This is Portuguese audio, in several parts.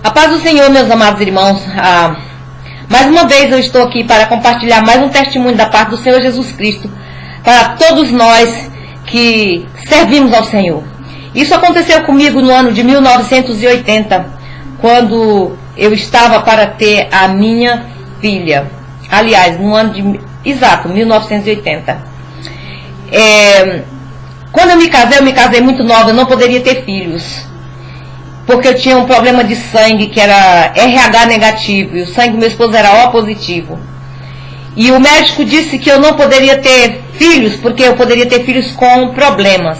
A paz do Senhor, meus amados irmãos. Mais uma vez eu estou aqui para compartilhar mais um testemunho da parte do Senhor Jesus Cristo para todos nós que servimos ao Senhor. Isso aconteceu comigo no ano de 1980, quando eu estava para ter a minha filha. Aliás, no ano de... Exato, 1980. Quando eu me casei muito nova, eu não poderia ter filhos. Porque eu tinha um problema de sangue que era RH negativo e o sangue do meu esposo era O positivo. E o médico disse que eu não poderia ter filhos porque eu poderia ter filhos com problemas.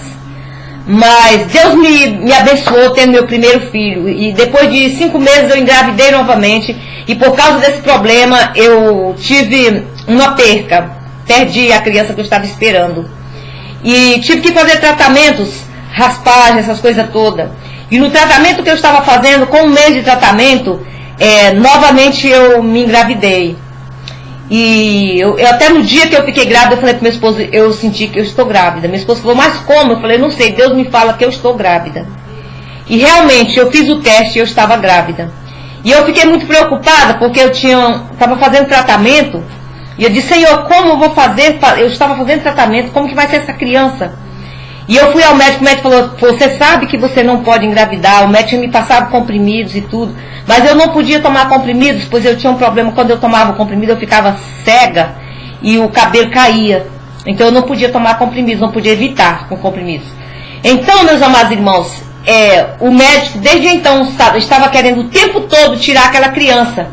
Mas Deus me abençoou tendo meu primeiro filho. E depois de 5 meses eu engravidei novamente. E por causa desse problema eu tive uma perca. Perdi a criança que eu estava esperando. E tive que fazer tratamentos, raspagem, essas coisas todas. E no tratamento que eu estava fazendo, com 1 mês de tratamento, novamente eu me engravidei. E eu até no dia que eu fiquei grávida, eu falei para meu esposo, eu senti que eu estou grávida. Meu esposo falou, mas como? Eu falei, não sei, Deus me fala que eu estou grávida. E realmente, eu fiz o teste e eu estava grávida. E eu fiquei muito preocupada, porque eu estava fazendo tratamento, e eu disse, Senhor, como eu vou fazer? Eu estava fazendo tratamento, como que vai ser essa criança? E eu fui ao médico, o médico falou, você sabe que você não pode engravidar, o médico me passava comprimidos e tudo, mas eu não podia tomar comprimidos, pois eu tinha um problema, quando eu tomava o comprimido eu ficava cega e o cabelo caía, então eu não podia tomar comprimidos, não podia evitar com comprimidos. Então, meus amados irmãos, o médico desde então estava querendo o tempo todo tirar aquela criança,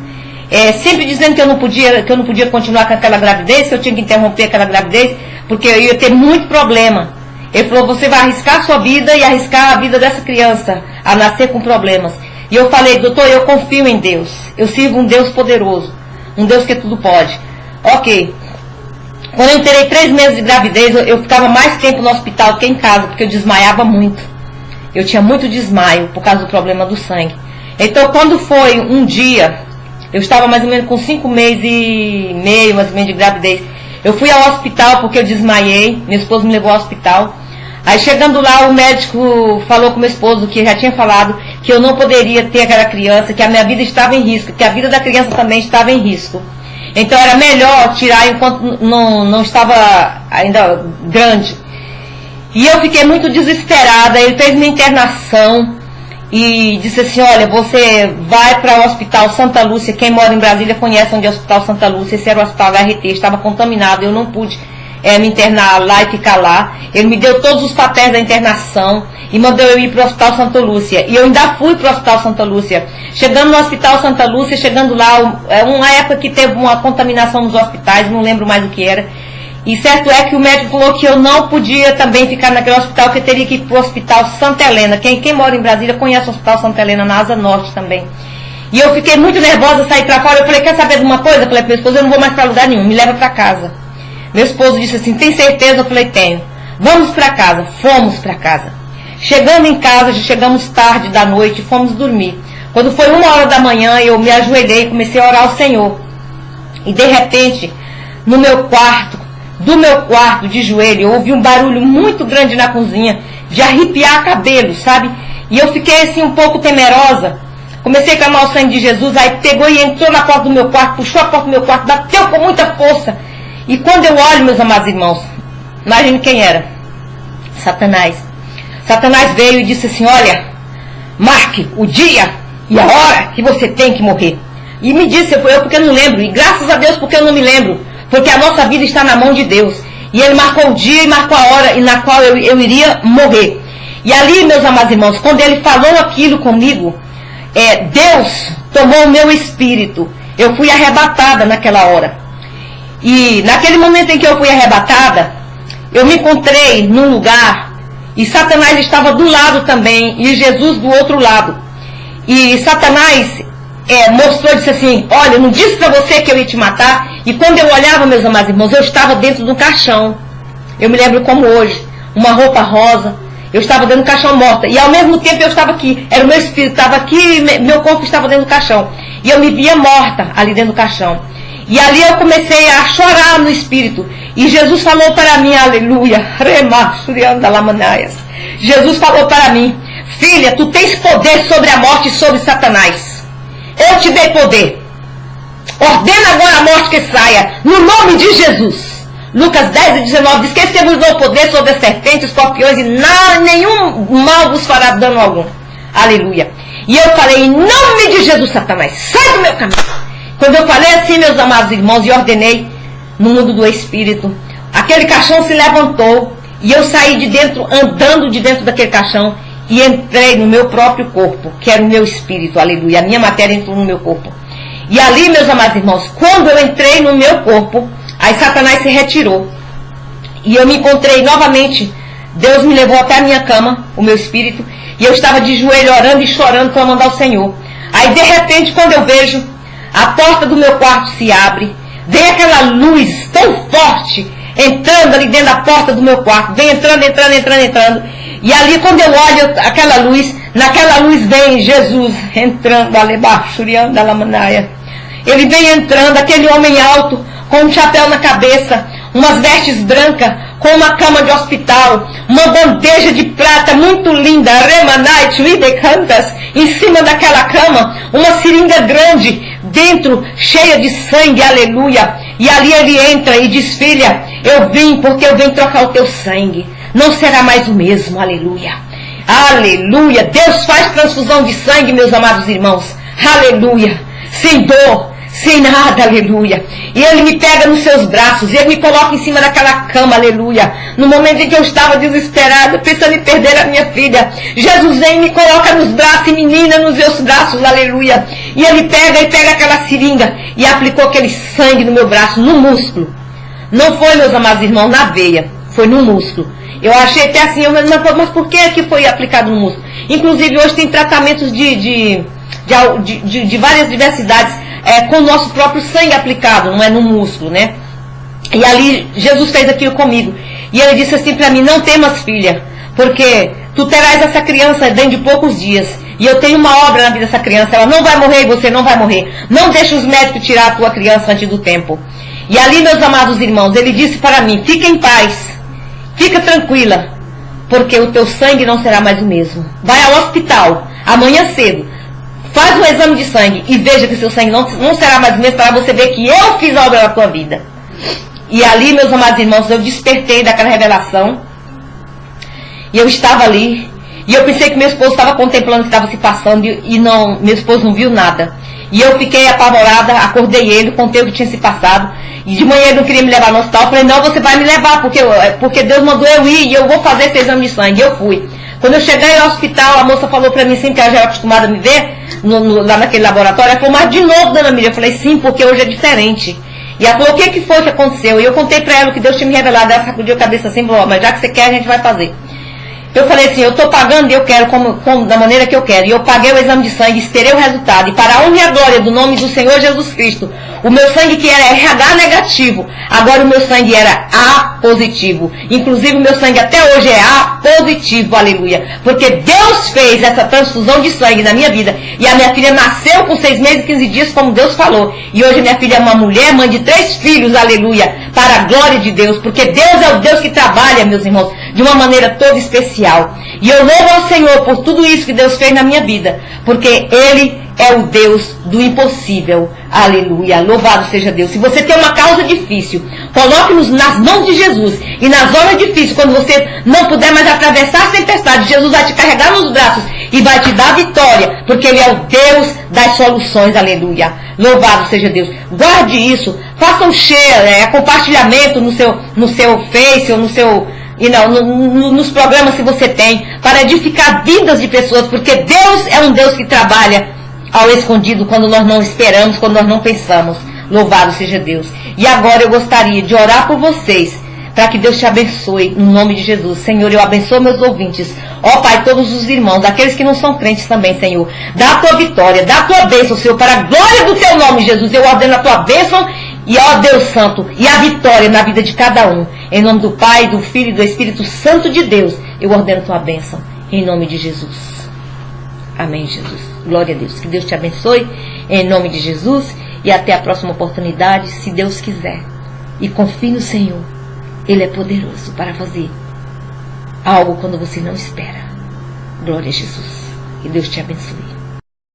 sempre dizendo que eu não podia continuar com aquela gravidez, que eu tinha que interromper aquela gravidez, porque eu ia ter muito problema. Ele falou, você vai arriscar a sua vida e arriscar a vida dessa criança a nascer com problemas. E eu falei, doutor, eu confio em Deus. Eu sirvo um Deus poderoso, um Deus que tudo pode. Ok. Quando eu terei 3 meses de gravidez, eu ficava mais tempo no hospital do que em casa, porque eu desmaiava muito. Eu tinha muito desmaio por causa do problema do sangue. Então, quando foi um dia, eu estava mais ou menos com 5 meses e meio, mais ou menos, de gravidez. Eu fui ao hospital porque eu desmaiei, meu esposo me levou ao hospital. Aí chegando lá, o médico falou com meu esposo, que já tinha falado, que eu não poderia ter aquela criança, que a minha vida estava em risco, que a vida da criança também estava em risco. Então era melhor tirar enquanto não estava ainda grande. E eu fiquei muito desesperada, ele fez minha internação e disse assim, olha, você vai para o Hospital Santa Lúcia, quem mora em Brasília conhece onde é o Hospital Santa Lúcia, esse era o Hospital HRT, estava contaminado, eu não pude me internar lá e ficar lá. Ele me deu todos os papéis da internação e mandou eu ir para o Hospital Santa Lúcia. E eu ainda fui para o Hospital Santa Lúcia. Chegando no Hospital Santa Lúcia, chegando lá, uma época que teve uma contaminação nos hospitais, não lembro mais o que era. E certo é que o médico falou que eu não podia também ficar naquele hospital, que eu teria que ir para o Hospital Santa Helena. Quem mora em Brasília conhece o Hospital Santa Helena, na Asa Norte também. E eu fiquei muito nervosa, saí para fora. Eu falei, quer saber de uma coisa? Eu falei para meu esposo, eu não vou mais para lugar nenhum, me leva para casa. Meu esposo disse assim, tem certeza? Eu falei, tenho. Vamos para casa. Fomos para casa. Chegando em casa, já chegamos tarde da noite, fomos dormir. Quando foi 1h da manhã, eu me ajoelhei e comecei a orar ao Senhor. E de repente, no meu quarto, do meu quarto de joelho, eu ouvi um barulho muito grande na cozinha, de arrepiar cabelo, sabe? E eu fiquei assim um pouco temerosa. Comecei a clamar o sangue de Jesus, aí pegou e entrou na porta do meu quarto, puxou a porta do meu quarto, bateu com muita força. E quando eu olho, meus amados irmãos, imagine quem era. Satanás. Satanás veio e disse assim, olha, marque o dia e a hora que você tem que morrer. E me disse, eu porque eu não lembro, e graças a Deus porque eu não me lembro, porque a nossa vida está na mão de Deus. E ele marcou o dia e marcou a hora e na qual eu iria morrer. E ali, meus amados irmãos, quando ele falou aquilo comigo, Deus tomou o meu espírito. Eu fui arrebatada naquela hora. E naquele momento em que eu fui arrebatada, eu me encontrei num lugar e Satanás estava do lado também e Jesus do outro lado. E Satanás mostrou e disse assim, olha, eu não disse para você que eu ia te matar. E quando eu olhava, meus amados irmãos, eu estava dentro do caixão. Eu me lembro como hoje, uma roupa rosa, eu estava dentro do caixão morta. E ao mesmo tempo eu estava aqui, era o meu espírito, estava aqui, meu corpo estava dentro do caixão. E eu me via morta ali dentro do caixão. E ali eu comecei a chorar no espírito. E Jesus falou para mim, aleluia, Jesus falou para mim, filha, tu tens poder sobre a morte e sobre Satanás. Eu te dei poder. Ordena agora a morte que saia, no nome de Jesus. Lucas 10:19 diz que esse vos deu poder sobre as serpentes, escorpiões, e nenhum mal vos fará dano algum. Aleluia. E eu falei, em nome de Jesus, Satanás, sai do meu caminho. Quando eu falei assim, meus amados irmãos, e ordenei no mundo do Espírito, aquele caixão se levantou, e eu saí de dentro, andando de dentro daquele caixão, e entrei no meu próprio corpo, que era o meu espírito, aleluia. A minha matéria entrou no meu corpo. E ali, meus amados irmãos, quando eu entrei no meu corpo, aí Satanás se retirou. E eu me encontrei novamente. Deus me levou até a minha cama, o meu espírito, e eu estava de joelho orando e chorando para mandar o Senhor. Aí, de repente, quando eu vejo, a porta do meu quarto se abre, vem aquela luz tão forte, entrando ali dentro da porta do meu quarto, vem entrando. E ali, quando eu olho aquela luz, naquela luz vem Jesus entrando, alebaixurianda lamanaia. Ele vem entrando, aquele homem alto, com um chapéu na cabeça, umas vestes brancas, com uma cama de hospital, uma bandeja de prata muito linda, remanai, cantas, em cima daquela cama, uma seringa grande, dentro, cheia de sangue, aleluia. E ali ele entra e diz, filha, eu vim porque eu vim trocar o teu sangue. Não será mais o mesmo, aleluia. Aleluia. Deus faz transfusão de sangue, meus amados irmãos. Aleluia. Sem dor, sem nada, aleluia. E ele me pega nos seus braços, e ele me coloca em cima daquela cama, aleluia. No momento em que eu estava desesperado, pensando em perder a minha filha, Jesus vem e me coloca nos braços, e menina nos meus braços, aleluia. E ele pega aquela seringa, e aplicou aquele sangue no meu braço, no músculo. Não foi, meus amados irmãos, na veia, foi no músculo. Eu achei até assim, mas por que foi aplicado no músculo? Inclusive, hoje tem tratamentos de várias diversidades, com o nosso próprio sangue aplicado, não é no músculo, né? E ali, Jesus fez aquilo comigo. E ele disse assim para mim, não temas, filha, porque tu terás essa criança dentro de poucos dias. E eu tenho uma obra na vida dessa criança, ela não vai morrer e você não vai morrer. Não deixe os médicos tirar a tua criança antes do tempo. E ali, meus amados irmãos, ele disse para mim, fica em paz, fica tranquila, porque o teu sangue não será mais o mesmo. Vai ao hospital, amanhã cedo, faz um exame de sangue e veja que seu sangue não será mais o mesmo, para você ver que eu fiz a obra na tua vida. E ali, meus amados irmãos, eu despertei daquela revelação, e eu estava ali, e eu pensei que meu esposo estava contemplando o que estava se passando, e não, meu esposo não viu nada. E eu fiquei apavorada, acordei ele, contei o que tinha se passado. E de manhã ele não queria me levar no hospital. Eu falei, não, você vai me levar, porque Deus mandou eu ir e eu vou fazer esse exame de sangue. E eu fui. Quando eu cheguei ao hospital, a moça falou pra mim assim, que ela já era acostumada a me ver lá naquele laboratório. Ela falou, mas de novo, dona Miriam? Eu falei, sim, porque hoje é diferente. E ela falou, o que foi que aconteceu? E eu contei pra ela o que Deus tinha me revelado. Ela sacudiu a cabeça assim e falou, mas já que você quer, a gente vai fazer. Eu falei assim, eu estou pagando e eu quero da maneira que eu quero. E eu paguei o exame de sangue, esperei o resultado. E para a honra e a glória do nome do Senhor Jesus Cristo, o meu sangue que era RH negativo, agora o meu sangue era A positivo. Inclusive o meu sangue até hoje é A positivo, aleluia. Porque Deus fez essa transfusão de sangue na minha vida. E a minha filha nasceu com 6 meses e 15 dias, como Deus falou. E hoje minha filha é uma mulher, mãe de 3 filhos, aleluia. Para a glória de Deus. Porque Deus é o Deus que trabalha, meus irmãos, de uma maneira toda especial. E eu louvo ao Senhor por tudo isso que Deus fez na minha vida, porque Ele é o Deus do impossível. Aleluia, louvado seja Deus. Se você tem uma causa difícil, coloque-nos nas mãos de Jesus. E nas horas difíceis, quando você não puder mais atravessar a tempestade, Jesus vai te carregar nos braços e vai te dar vitória, porque Ele é o Deus das soluções. Aleluia, louvado seja Deus. Guarde isso, faça um share, compartilhamento no seu Face ou no seu... E nos programas que você tem, para edificar vidas de pessoas, porque Deus é um Deus que trabalha ao escondido, quando nós não esperamos, quando nós não pensamos. Louvado seja Deus. E agora eu gostaria de orar por vocês, para que Deus te abençoe, no nome de Jesus. Senhor, eu abençoo meus ouvintes. Ó Pai, todos os irmãos, aqueles que não são crentes também, Senhor. Dá a tua vitória, dá a tua bênção, Senhor, para a glória do teu nome, Jesus. Eu ordeno a tua bênção e, ó Deus Santo, e a vitória na vida de cada um. Em nome do Pai, do Filho e do Espírito Santo de Deus, eu ordeno a tua bênção. Em nome de Jesus. Amém, Jesus. Glória a Deus. Que Deus te abençoe, em nome de Jesus. E até a próxima oportunidade, se Deus quiser. E confie no Senhor. Ele é poderoso para fazer algo quando você não espera. Glória a Jesus. Que Deus te abençoe.